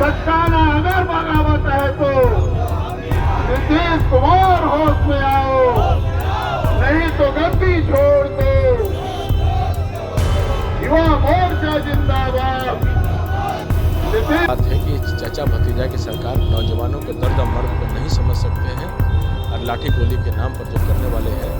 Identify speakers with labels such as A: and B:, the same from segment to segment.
A: सच्चाना अगर बगावत है तो नीतीश कुमार होश में आओ, नहीं तो गद्दी छोड़ दो। युवा मोर्चा जिंदाबाद।
B: बात है कि चाचा भतीजा की सरकार नौजवानों के दर्द और मर्द को नहीं समझ सकते हैं और लाठी गोली के नाम पर जो करने वाले हैं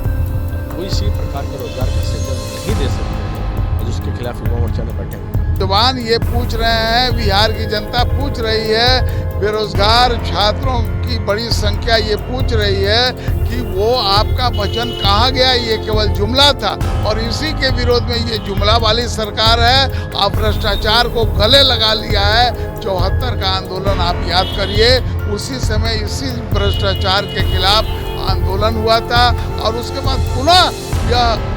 B: कोई सी प्रकार के रोजगार का सृजन नहीं दे सकते हैं और जिसके खिलाफ युवा मोर्चा ने बैठे हुए हैं।
C: जवान ये पूछ रहे हैं, बिहार की जनता पूछ रही है, बेरोजगार छात्रों की बड़ी संख्या ये पूछ रही है कि वो आपका वचन कहाँ गया। ये केवल जुमला था और इसी के विरोध में ये जुमला वाली सरकार है। आप भ्रष्टाचार को गले लगा लिया है। 74 का आंदोलन आप याद करिए, उसी समय इसी भ्रष्टाचार के खिलाफ आंदोलन हुआ था और उसके बाद पुनः यह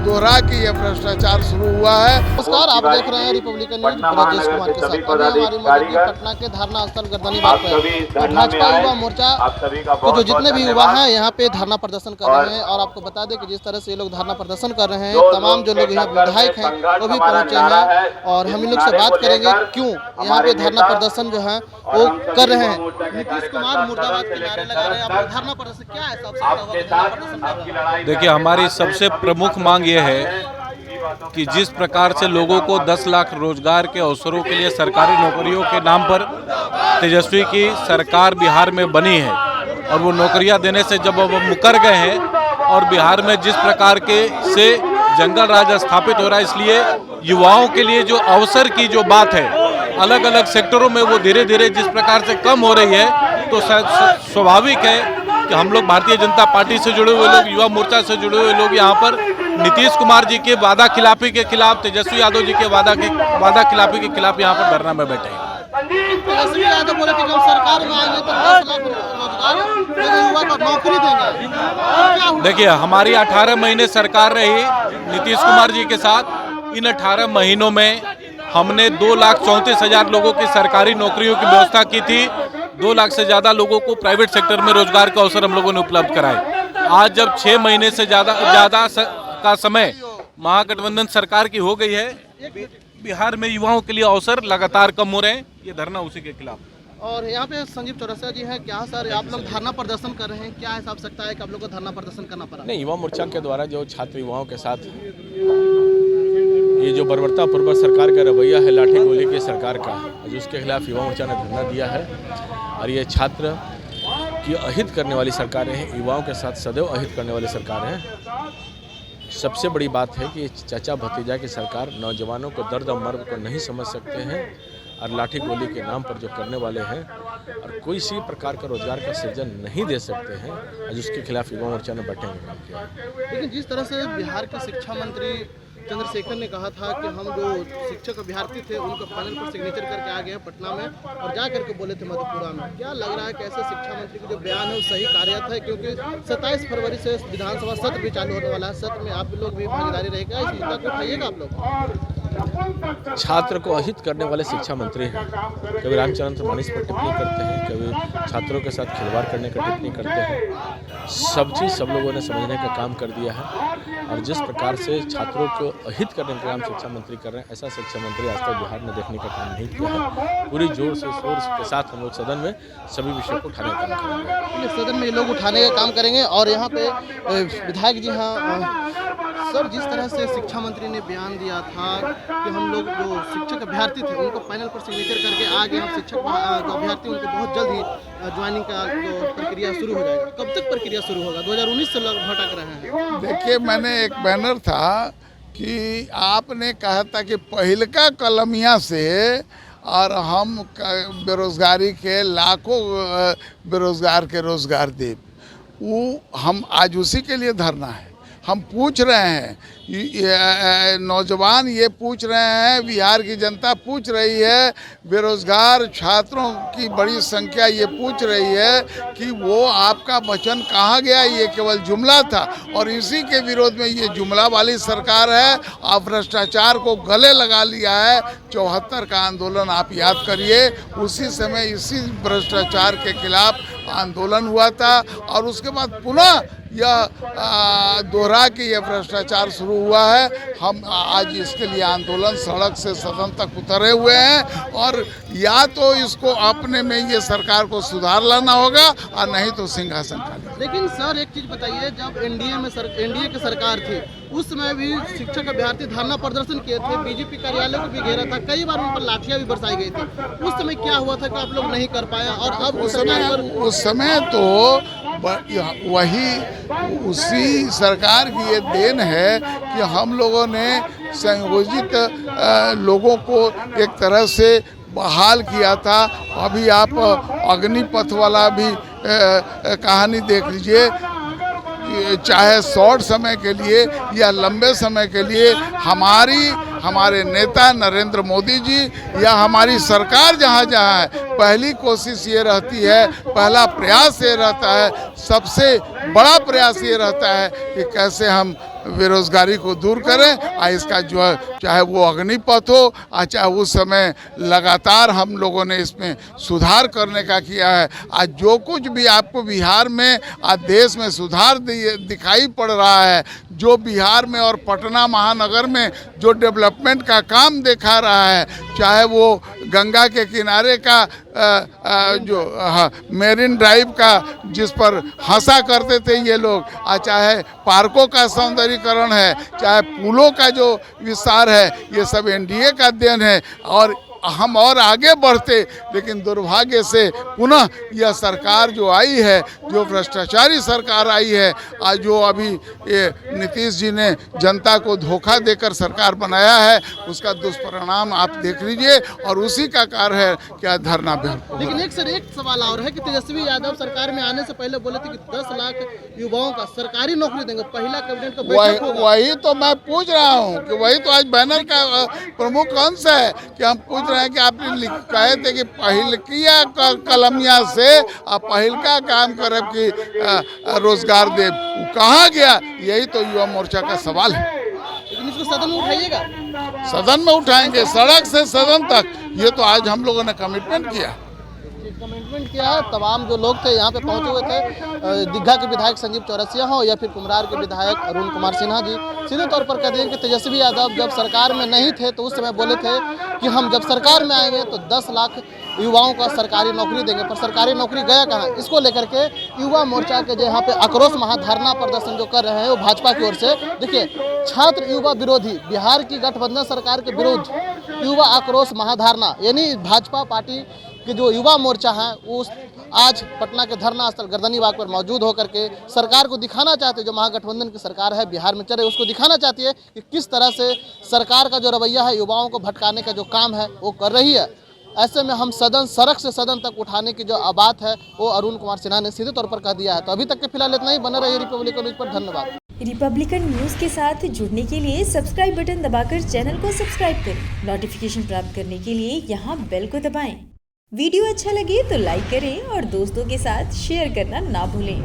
C: दोहरा के यह भ्रष्टाचार शुरू हुआ है।
D: नमस्कार, आप देख रहे हैं रिपब्लिकन न्यूज ब्रजेश कुमार के साथ। अभी हमारी मौजूदगी पटना के धरना स्थल गर्दनीबाग पर तो भाजपा युवा मोर्चा के जो जितने भी युवा हैं यहाँ पे धरना प्रदर्शन कर रहे हैं। और आपको बता दें कि जिस तरह से ये लोग धरना प्रदर्शन कर रहे हैं, तमाम जो लोग यहाँ विधायक हैं वो भी पहुंचे हैं और हम लोग से बात करेंगे क्यों यहाँ पे धरना प्रदर्शन जो है वो कर रहे हैं। नीतीश कुमार मुर्दाबाद के नारे लगा रहे हैं, आप धरना प्रदर्शन क्या है?
E: देखिए, हमारी सबसे प्रमुख मांग ये है कि जिस प्रकार से लोगों को 10 लाख रोजगार के अवसरों के लिए सरकारी नौकरियों के नाम पर तेजस्वी की सरकार बिहार में बनी है और वो नौकरियां देने से जब वो मुकर गए हैं और बिहार में जिस प्रकार के से जंगल राज स्थापित हो रहा है, इसलिए युवाओं के लिए जो अवसर की जो बात है अलग अलग सेक्टरों में वो धीरे धीरे जिस प्रकार से कम हो रही है, तो स्वाभाविक है कि हम लोग भारतीय जनता पार्टी से जुड़े हुए लोग, युवा मोर्चा से जुड़े हुए लोग यहाँ पर नीतीश कुमार जी के वादा खिलाफी के खिलाफ, तेजस्वी यादव जी के वादा खिलाफी के खिलाफ यहाँ पर धरना में बैठे हैं।
D: तेजस्वी यादव बोले कि जब सरकार में आएंगे तो 10 लाख रोजगार युवा को नौकरी देंगे।
E: देखिए, हमारी 18 महीने सरकार रही नीतीश कुमार जी के साथ। इन 18 महीनों में हमने 2,34,000 लोगों की सरकारी नौकरियों की व्यवस्था की थी। 2 लाख से ज़्यादा लोगों को प्राइवेट सेक्टर में रोजगार के अवसर हम लोगों ने उपलब्ध कराए। आज जब 6 महीने से ज़्यादा का समय महागठबंधन सरकार की हो गई है, बिहार में युवाओं के लिए अवसर लगातार कम हो रहे हैं। ये धरना उसी के खिलाफ।
D: और यहाँ पे संजीव चौरसिया जी हैं। क्या सर आप लोग धरना प्रदर्शन कर रहे हैं, क्या हिसाब सकता है कि आप लोग को धरना प्रदर्शन करना पड़ा?
B: नहीं, युवा मोर्चा के द्वारा जो छात्र युवाओं के साथ ये जो बर्बरतापूर्वक सरकार का रवैया है, लाठी गोली की सरकार का, जिसके खिलाफ युवा मोर्चा ने धरना दिया है। और ये छात्र की अहित करने वाली सरकारें हैं, युवाओं के साथ सदैव अहित करने वाली सरकारें हैं। सबसे बड़ी बात है कि चाचा भतीजा की सरकार नौजवानों को दर्द और मर्द को नहीं समझ सकते हैं और लाठी गोली के नाम पर जो करने वाले हैं और कोई सी प्रकार का रोजगार का सृजन नहीं दे सकते हैं और जिसके खिलाफ युवा मोर्चा ने बैठे हुए।
D: लेकिन जिस तरह से बिहार के शिक्षा मंत्री चंद्रशेखर ने कहा था कि हम जो शिक्षक अभ्यर्थी थे उनको पैनल पर सिग्नेचर करके आ गए हैं पटना में और जा करके बोले थे मधेपुरा में, क्या लग रहा है कि ऐसे शिक्षा मंत्री का जो बयान है वो सही कार्यरत है? क्योंकि 27 फरवरी से विधानसभा सत्र भी चालू होने वाला है, सत्र में आप लोग भी भागीदारी रहेगा, इस मुद्दा को उठाइएगा आप लोग?
B: छात्र को अहित करने वाले शिक्षा मंत्री हैं। कभी रामचंद्र मनीष पर टिप्पणी करते हैं, कभी छात्रों के साथ खिलवाड़ करने का टिप्पणी करते हैं। सब चीज़ सब लोगों ने समझने का काम कर दिया है और जिस प्रकार से छात्रों को अहित करने का काम शिक्षा मंत्री कर रहे हैं, ऐसा शिक्षा मंत्री आज तक बिहार में देखने का काम नहीं किया है। पूरी जोर से शोर के साथ हम लोग सदन में सभी विषयों को उठाने का काम करेंगे।
D: सदन में लोग उठाने का काम करेंगे। और यहाँ पे विधायक जी, हाँ सर, जिस तरह से शिक्षा मंत्री ने बयान दिया था कि हम लोग जो शिक्षक अभ्यर्थी थे उनको पैनल पर सिग्नेचर करके आ गए, हम शिक्षक जो अभ्यर्थी उनको बहुत जल्द ही ज्वाइनिंग का जो प्रक्रिया शुरू हो जाएगा। कब तक प्रक्रिया शुरू होगा? 2019 से लोग भटक रहे हैं।
C: देखिए, मैंने एक बैनर था कि आपने कहा था कि पहिलका कलमिया से और हम बेरोजगारी के लाखों बेरोजगार के रोजगार दे, वो हम आज उसी के लिए धरना है। हम पूछ रहे हैं, नौजवान ये पूछ रहे हैं, बिहार की जनता पूछ रही है, बेरोजगार छात्रों की बड़ी संख्या ये पूछ रही है कि वो आपका वचन कहाँ गया। ये केवल जुमला था और इसी के विरोध में ये जुमला वाली सरकार है। आप भ्रष्टाचार को गले लगा लिया है। 74 का आंदोलन आप याद करिए, उसी समय इसी भ्रष्टाचार के खिलाफ आंदोलन हुआ था और उसके बाद पुनः यह दोहरा के यह भ्रष्टाचार शुरू हुआ है। हम आज इसके लिए आंदोलन सड़क से सदन तक उतरे हुए हैं और या तो इसको अपने में ये सरकार को सुधार लाना होगा और नहीं तो सिंहासन खाली।
D: लेकिन सर एक चीज बताइए, जब एनडीए की सरकार थी उस समय भी शिक्षक अभ्यर्थी धरना प्रदर्शन किए थे, बीजेपी कार्यालय को भी घेरा था, कई बार उन पर लाठियां भी बरसाई गई थी। उस समय क्या हुआ था कि आप लोग नहीं कर पाया और अब
C: उस समय तो वही उसी सरकार की ये देन है कि हम लोगों ने संयोजित लोगों को एक तरह से बहाल किया था। अभी आप अग्निपथ वाला भी कहानी देख लीजिए, चाहे शॉर्ट समय के लिए या लंबे समय के लिए हमारे नेता नरेंद्र मोदी जी या हमारी सरकार जहाँ जहाँ है, पहली कोशिश ये रहती है, पहला प्रयास ये रहता है, सबसे बड़ा प्रयास ये रहता है कि कैसे हम बेरोजगारी को दूर करें। और इसका जो है चाहे वो अग्निपथ हो और चाहे उस समय लगातार हम लोगों ने इसमें सुधार करने का किया है। आज जो कुछ भी आपको बिहार में आज देश में सुधार दिखाई पड़ रहा है, जो बिहार में और पटना महानगर में जो डेवलपमेंट का काम दिखा रहा है, चाहे वो गंगा के किनारे का जो मेरिन ड्राइव का जिस पर हंसा करते थे ये लोग, चाहे पार्कों का सौंदर्यीकरण है, चाहे पुलों का जो विस्तार है, ये सब एनडीए का देन है और हम और आगे बढ़ते। लेकिन दुर्भाग्य से पुनः यह सरकार जो आई है, जो भ्रष्टाचारी सरकार आई है, आज जो अभी ये नीतीश जी ने जनता को धोखा देकर सरकार बनाया है, उसका दुष्परिणाम आप देख लीजिए और उसी का कारण है क्या धरना बेहद।
D: लेकिन एक सवाल और है कि तेजस्वी यादव सरकार में आने से पहले बोले थे कि 10 लाख युवाओं का सरकारी नौकरी देंगे, पहला कैबिनेट का बैठक होगा।
C: वही तो मैं पूछ रहा हूँ कि वही तो आज बैनर का प्रमुख अंश है कि हम पूछ रहे हैं कि आपने कहे थे कि पहिलकिया कलमिया से पहिल का काम करब कि रोजगार दे, कहाँ गया? यही तो युवा मोर्चा का सवाल है।
D: लेकिन इसको सदन में उठाइएगा?
C: सदन में उठाएंगे, सड़क से सदन तक। ये तो आज हम लोगों ने कमिटमेंट किया।
D: कमिटमेंट किया है। तमाम जो लोग थे यहाँ पे पहुंचे हुए थे, दीघा के विधायक संजीव चौरसिया हो या फिर कुम्हरार के विधायक अरुण कुमार सिन्हा जी, सीधे तौर पर कह दें कि तेजस्वी यादव जब सरकार में नहीं थे तो उस समय बोले थे कि हम जब सरकार में आएंगे तो 10 लाख युवाओं का सरकारी नौकरी देंगे, पर सरकारी नौकरी गया कहाँ? इसको लेकर के युवा मोर्चा के जो यहाँ पे आक्रोश महाधरना प्रदर्शन जो कर रहे हैं वो भाजपा की ओर से। देखिए, छात्र युवा विरोधी बिहार की गठबंधन सरकार के विरुद्ध युवा आक्रोश महाधरना, यानी भाजपा पार्टी कि जो युवा मोर्चा है वो आज पटना के धरना स्थल गर्दनी बाग पर मौजूद होकर के सरकार को दिखाना चाहते हैं, जो महागठबंधन की सरकार है बिहार में चल रही, उसको दिखाना चाहती है कि किस तरह से सरकार का जो रवैया है युवाओं को भटकाने का जो काम है वो कर रही है। ऐसे में हम सड़क से सदन तक उठाने की जो बात है वो अरुण कुमार सिन्हा ने सीधे तौर पर कह दिया है। तो अभी तक के फिलहाल इतना ही। बने रहिए रिपब्लिकन न्यूज पर। धन्यवाद।
F: रिपब्लिकन न्यूज के साथ जुड़ने के लिए सब्सक्राइब बटन दबाकर चैनल को सब्सक्राइब करें। नोटिफिकेशन प्राप्त करने के लिए यहाँ बेल को दबाएं। वीडियो अच्छा लगे तो लाइक करें और दोस्तों के साथ शेयर करना ना भूलें।